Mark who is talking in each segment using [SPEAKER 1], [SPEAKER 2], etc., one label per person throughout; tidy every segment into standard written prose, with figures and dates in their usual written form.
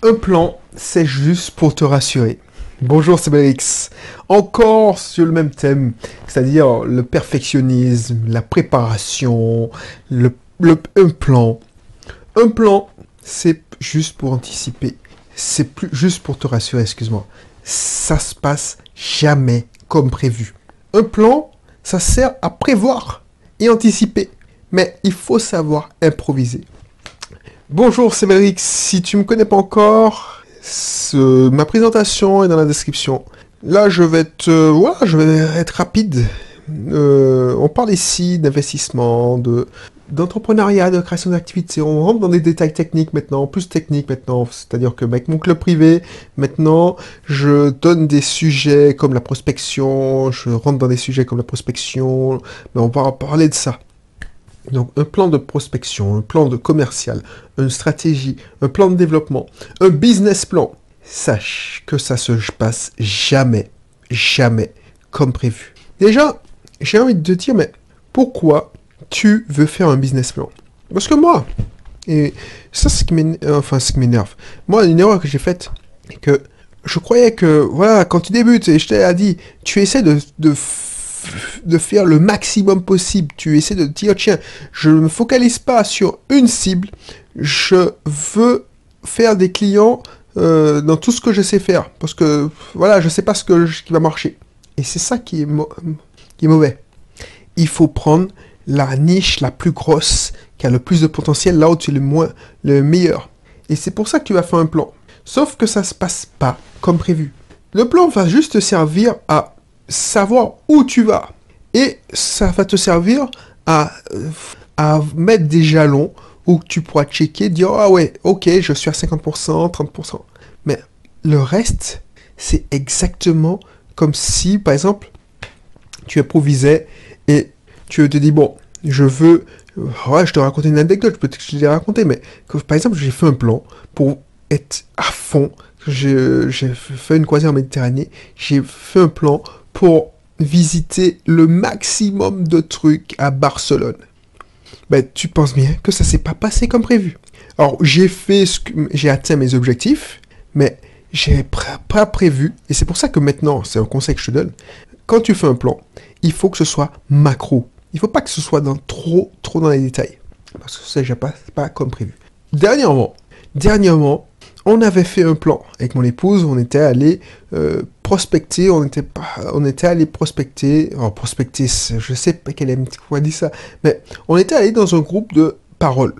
[SPEAKER 1] Un plan, c'est juste pour te rassurer. Bonjour, c'est Bélix. Encore sur le même thème, c'est-à-dire le perfectionnisme, la préparation, un plan. Un plan, c'est juste pour anticiper. C'est plus juste pour te rassurer, excuse-moi. Ça se passe jamais comme prévu. Un plan, ça sert à prévoir et anticiper. Mais il faut savoir improviser. Bonjour, c'est Bélix. Si tu me connais pas encore, ma présentation est dans la description. Là, je vais être rapide. On parle ici d'investissement, d'entrepreneuriat, de création d'activités. On rentre dans des détails techniques maintenant, plus techniques maintenant. C'est-à-dire que avec mon club privé, maintenant, je donne des sujets comme la prospection. Je rentre dans des sujets comme la prospection. Mais on va parler de ça. Donc un plan de prospection, un plan de commercial, une stratégie, un plan de développement, un business plan. Sache que ça se passe jamais comme prévu. Déjà, j'ai envie de te dire, mais pourquoi tu veux faire un business plan? Parce que moi, et ça c'est ce qui m'énerve. Moi, une erreur que j'ai faite, c'est que je croyais que, voilà, quand tu débutes, et je t'ai dit, tu essaies de faire le maximum possible. Tu essaies de te dire, tiens, je ne me focalise pas sur une cible, je veux faire des clients dans tout ce que je sais faire. Parce que, voilà, je sais pas qui va marcher. Et c'est ça qui est mauvais. Il faut prendre la niche la plus grosse, qui a le plus de potentiel, là où tu es le meilleur. Et c'est pour ça que tu vas faire un plan. Sauf que ça se passe pas comme prévu. Le plan va juste te servir à savoir où tu vas. Et ça va te servir à mettre des jalons où tu pourras checker, dire, ah ouais, ok, je suis à 50%, 30%. Mais le reste, c'est exactement comme si, par exemple, tu improvisais et tu te dis, bon, je te raconter une anecdote, peut-être que je l'ai raconté, mais par exemple, j'ai fait un plan pour être à fond. J'ai fait une croisière en Méditerranée, j'ai fait un plan pour visiter le maximum de trucs à Barcelone. Ben, tu penses bien que ça s'est pas passé comme prévu. Alors, j'ai atteint mes objectifs, mais j'ai pas prévu, et c'est pour ça que maintenant, c'est un conseil que je te donne, quand tu fais un plan, il faut que ce soit macro. Il faut pas que ce soit trop dans les détails, parce que ça ne passe pas comme prévu. Dernièrement, on avait fait un plan avec mon épouse, on était allé prospecter, on était allé prospecter, je sais pas quel est quoi dit ça, mais on était allé dans un groupe de paroles.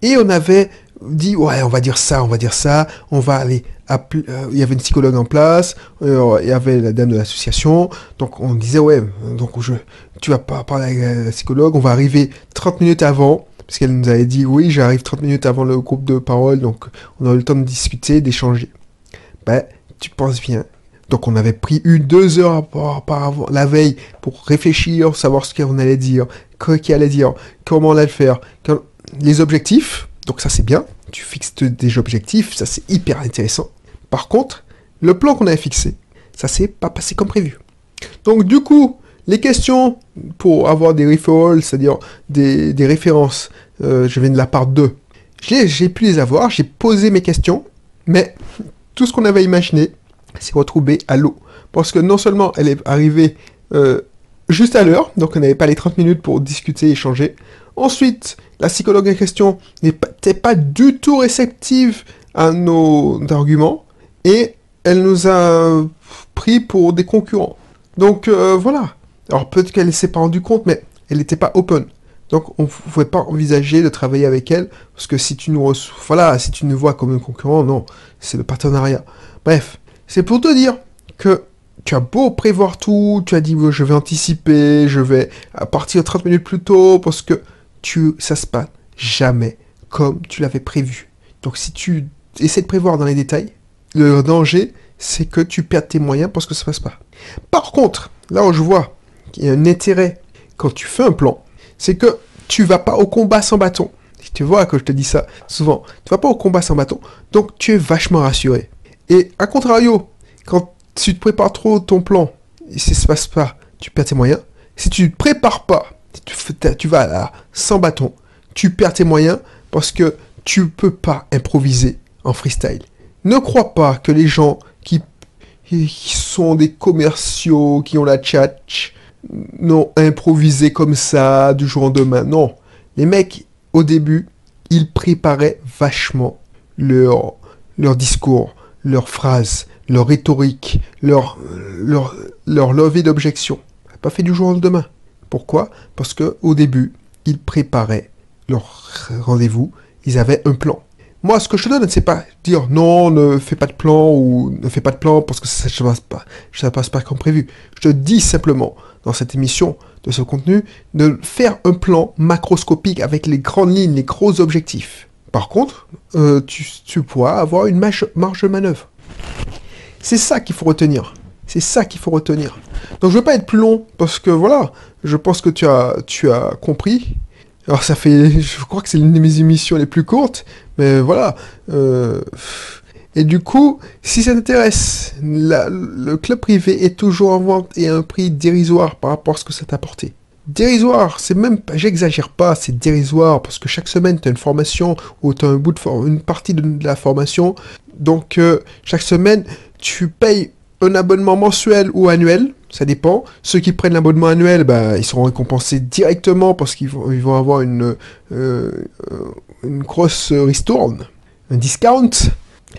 [SPEAKER 1] Et on avait dit, ouais, on va dire ça, on va aller appeler, il y avait une psychologue en place, il y avait la dame de l'association, donc on disait, ouais, donc tu vas pas parler avec la psychologue, on va arriver 30 minutes avant, parce qu'elle nous avait dit, oui, j'arrive 30 minutes avant le groupe de parole, donc on a eu le temps de discuter, d'échanger. Ben, tu penses bien. Donc on avait pris 2 heures la veille pour réfléchir, savoir ce qu'on allait dire, qui allait dire, comment on allait le faire, les objectifs, donc ça c'est bien, tu fixes des objectifs, ça c'est hyper intéressant. Par contre, le plan qu'on avait fixé, ça s'est pas passé comme prévu. Donc du coup, les questions pour avoir des referrals, c'est-à-dire des références, je viens de la part 2. J'ai pu les avoir, j'ai posé mes questions, mais tout ce qu'on avait imaginé s'est retrouvé à l'eau. Parce que non seulement elle est arrivée juste à l'heure, donc on n'avait pas les 30 minutes pour discuter, échanger. Ensuite, la psychologue en question n'était pas du tout réceptive à nos arguments, et elle nous a pris pour des concurrents. Donc voilà. Alors peut-être qu'elle ne s'est pas rendue compte, mais elle n'était pas open. Donc on ne pouvait pas envisager de travailler avec elle, parce que si tu nous vois comme un concurrent, non, c'est le partenariat. Bref, c'est pour te dire que tu as beau prévoir tout, tu as dit je vais anticiper, je vais partir 30 minutes plus tôt, parce que ça se passe jamais comme tu l'avais prévu. Donc si tu essaies de prévoir dans les détails, le danger, c'est que tu perds tes moyens parce que ça passe pas. Par contre, là où je vois qu'il y a un intérêt quand tu fais un plan, c'est que tu vas pas au combat sans bâton. Tu vois que je te dis ça souvent. Tu vas pas au combat sans bâton, donc tu es vachement rassuré. Et à contrario, quand tu te prépares trop ton plan, et si ça se passe pas, tu perds tes moyens. Si tu ne te prépares pas, tu vas là, sans bâton, tu perds tes moyens parce que tu peux pas improviser en freestyle. Ne crois pas que les gens qui sont des commerciaux, qui ont la tchatch, n'ont improvisé comme ça du jour au lendemain. Non. Les mecs, au début, ils préparaient vachement leur discours, leurs phrases, leur rhétorique, leur levée d'objection. Pas fait du jour au lendemain. Pourquoi? Parce que au début, ils préparaient leur rendez-vous, ils avaient un plan. Moi, ce que je te donne, c'est pas dire non, ne fais pas de plan ou ne fais pas de plan parce que ça ne passe pas comme prévu. Je te dis simplement, dans cette émission, de ce contenu, de faire un plan macroscopique avec les grandes lignes, les gros objectifs. Par contre, tu pourras avoir une marge de manœuvre. C'est ça qu'il faut retenir. C'est ça qu'il faut retenir. Donc je ne veux pas être plus long parce que voilà, je pense que tu as compris. Alors je crois que c'est l'une de mes émissions les plus courtes, mais voilà. Et du coup, si ça t'intéresse, le club privé est toujours en vente et à un prix dérisoire par rapport à ce que ça t'a apporté. Dérisoire, c'est même, j'exagère pas, c'est dérisoire parce que chaque semaine tu as une formation ou tu as une partie de la formation. Donc chaque semaine tu payes un abonnement mensuel ou annuel. Ça dépend. Ceux qui prennent l'abonnement annuel, ils seront récompensés directement parce qu'ils vont avoir une grosse ristourne, un discount.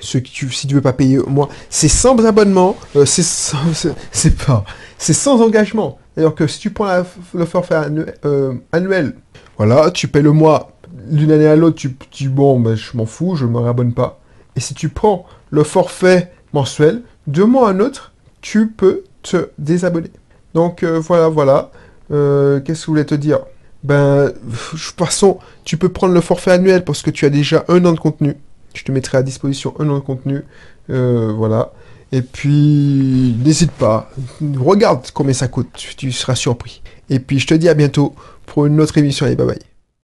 [SPEAKER 1] Si tu veux pas payer au moins, c'est sans abonnement, c'est sans engagement. Alors que si tu prends le forfait annuel, voilà, tu payes le mois d'une année à l'autre, tu dis bon, je m'en fous, je me réabonne pas. Et si tu prends le forfait mensuel, d'un mois à un autre, tu peux te désabonner. Donc voilà. Qu'est-ce que je voulais te dire? De toute façon, tu peux prendre le forfait annuel parce que tu as déjà 1 an de contenu. Je te mettrai à disposition 1 an de contenu. Voilà. Et puis, n'hésite pas. Regarde combien ça coûte. Tu seras surpris. Et puis, je te dis à bientôt pour une autre émission. Allez, bye bye.